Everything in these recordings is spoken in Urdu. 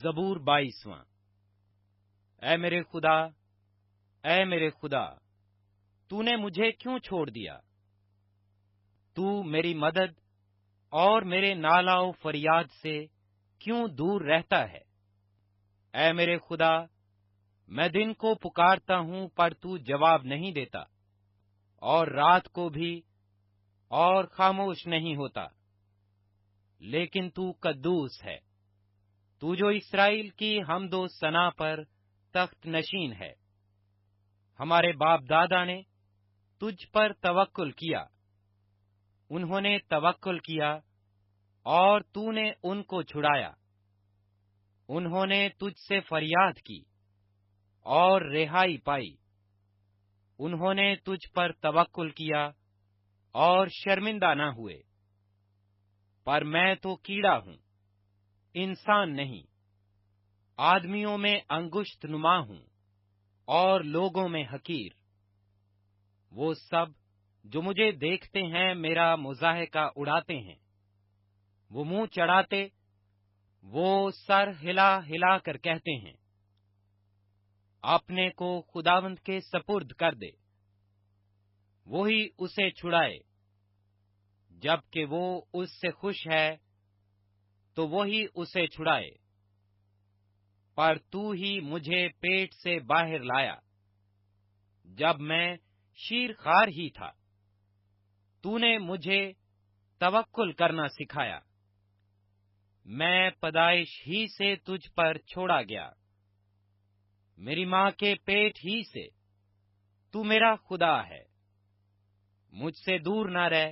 زبور 22۔ اے میرے خدا، اے میرے خدا، تو نے مجھے کیوں چھوڑ دیا؟ تو میری مدد اور میرے نالہ و فریاد سے کیوں دور رہتا ہے؟ اے میرے خدا، میں دن کو پکارتا ہوں پر تو جواب نہیں دیتا، اور رات کو بھی اور خاموش نہیں ہوتا۔ لیکن تو قدوس ہے، تو جو اسرائیل کی حمد و ثنا پر تخت نشین ہے۔ ہمارے باپ دادا نے تجھ پر توکل کیا، انہوں نے توکل کیا اور تو نے ان کو چھڑایا۔ انہوں نے تجھ سے فریاد کی اور رہائی پائی۔ انہوں نے تجھ پر توکل کیا اور شرمندہ نہ ہوئے۔ پر میں تو کیڑا ہوں، انسان نہیں، آدمیوں میں انگشت نما ہوں اور لوگوں میں حقیر۔ وہ سب جو مجھے دیکھتے ہیں میرا مضاحکہ اڑاتے ہیں، وہ منہ چڑھاتے، وہ سر ہلا ہلا کر کہتے ہیں، اپنے کو خداوند کے سپرد کر دے، وہی اسے چھڑائے۔ جبکہ وہ اس سے خوش ہے تو وہی اسے چھڑائے۔ پر تو ہی مجھے پیٹ سے باہر لایا، جب میں شیر خوار ہی تھا، تو نے مجھے توکل کرنا سکھایا۔ میں پیدائش ہی سے تجھ پر چھوڑا گیا، میری ماں کے پیٹ ہی سے تو میرا خدا ہے۔ مجھ سے دور نہ رہ،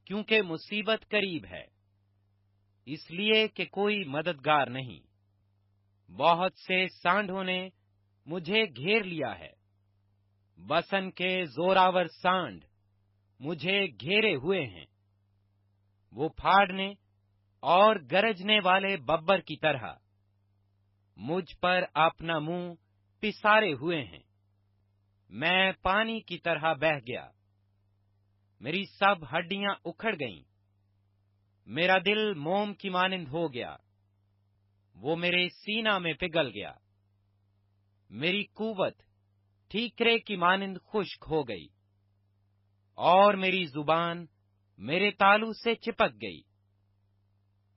کیونکہ مصیبت قریب ہے، اس لیے کہ کوئی مددگار نہیں۔ بہت سے سانڈوں نے مجھے گھیر لیا ہے، بسن کے زوراور سانڈ مجھے گھیرے ہوئے ہیں۔ وہ پھاڑنے اور گرجنے والے ببر کی طرح مجھ پر اپنا منہ پسارے ہوئے ہیں۔ میں پانی کی طرح بہہ گیا، میری سب ہڈیاں اکھڑ گئیں۔ میرا دل موم کی مانند ہو گیا، وہ میرے سینہ میں پگھل گیا۔ میری قوت ٹھیکرے کی مانند خشک ہو گئی، اور میری زبان میرے تالو سے چپک گئی۔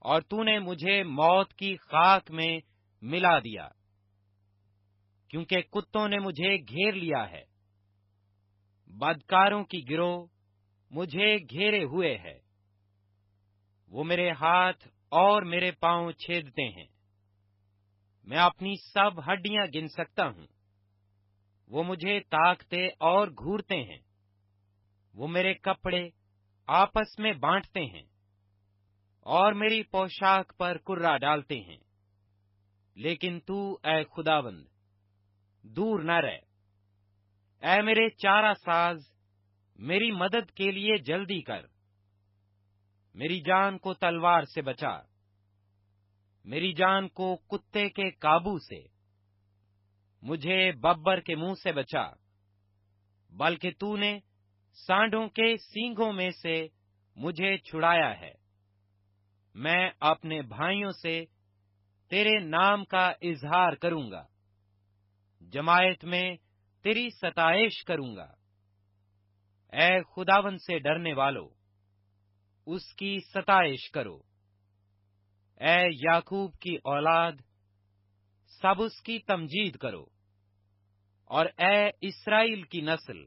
اور تو نے مجھے موت کی خاک میں ملا دیا، کیونکہ کتوں نے مجھے گھیر لیا ہے، بدکاروں کی گروہ مجھے گھیرے ہوئے ہے۔ وہ میرے ہاتھ اور میرے پاؤں چھیدتے ہیں، میں اپنی سب ہڈیاں گن سکتا ہوں۔ وہ مجھے تاکتے اور گھورتے ہیں، وہ میرے کپڑے آپس میں بانٹتے ہیں اور میری پوشاک پر کرا ڈالتے ہیں۔ لیکن تو اے خداوند دور نہ رہ، اے میرے چارہ ساز میری مدد کے لیے جلدی کر۔ میری جان کو تلوار سے بچا، میری جان کو کتے کے قابو سے، مجھے ببر کے منہ سے بچا، بلکہ تو نے سانڈوں کے سینگوں میں سے مجھے چھڑایا ہے۔ میں اپنے بھائیوں سے تیرے نام کا اظہار کروں گا، جماعت میں تیری ستائش کروں گا۔ اے خداوند سے ڈرنے والو، اس کی ستائش کرو۔ اے یعقوب کی اولاد، سب اس کی تمجید کرو، اور اے اسرائیل کی نسل،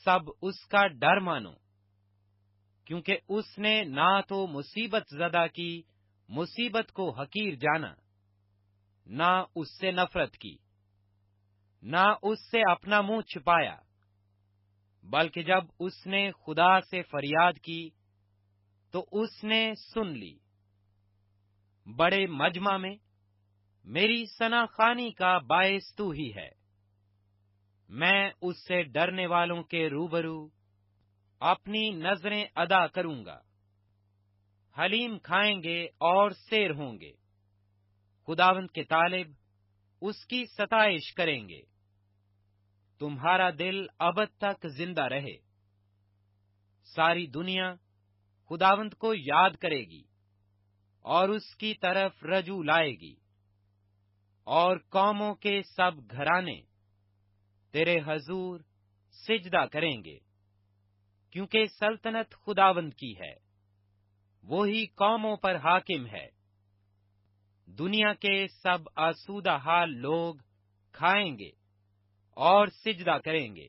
سب اس کا ڈر مانو، کیونکہ اس نے نہ تو مصیبت زدہ کی مصیبت کو حقیر جانا، نہ اس سے نفرت کی، نہ اس سے اپنا منہ چھپایا، بلکہ جب اس نے خدا سے فریاد کی تو اس نے سن لی۔ بڑے مجمع میں میری ثنا خوانی کا باعث تو ہی ہے۔ میں اس سے ڈرنے والوں کے روبرو اپنی نظریں ادا کروں گا۔ حلیم کھائیں گے اور سیر ہوں گے، خداوند کے طالب اس کی ستائش کریں گے۔ تمہارا دل ابد تک زندہ رہے، ساری دنیا خداوند کو یاد کرے گی۔ اور اس کی طرف رجوع لائے گی، اور قوموں کے سب گھرانے تیرے حضور سجدہ کریں گے، کیونکہ سلطنت خداوند کی ہے، وہی قوموں پر حاکم ہے۔ دنیا کے سب آسودہ حال لوگ کھائیں گے اور سجدہ کریں گے،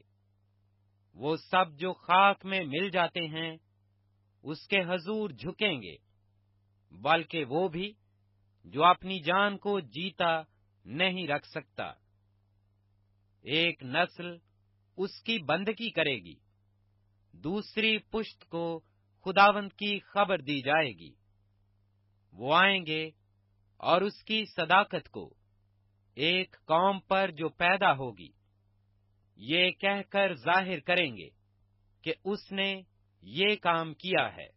وہ سب جو خاک میں مل جاتے ہیں اس کے حضور جھکیں گے، بلکہ وہ بھی جو اپنی جان کو جیتا نہیں رکھ سکتا۔ ایک نسل اس کی بندگی کرے گی، دوسری پشت کو خداوند کی خبر دی جائے گی۔ وہ آئیں گے اور اس کی صداقت کو ایک قوم پر جو پیدا ہوگی یہ کہہ کر ظاہر کریں گے کہ اس نے یہ کام کیا ہے۔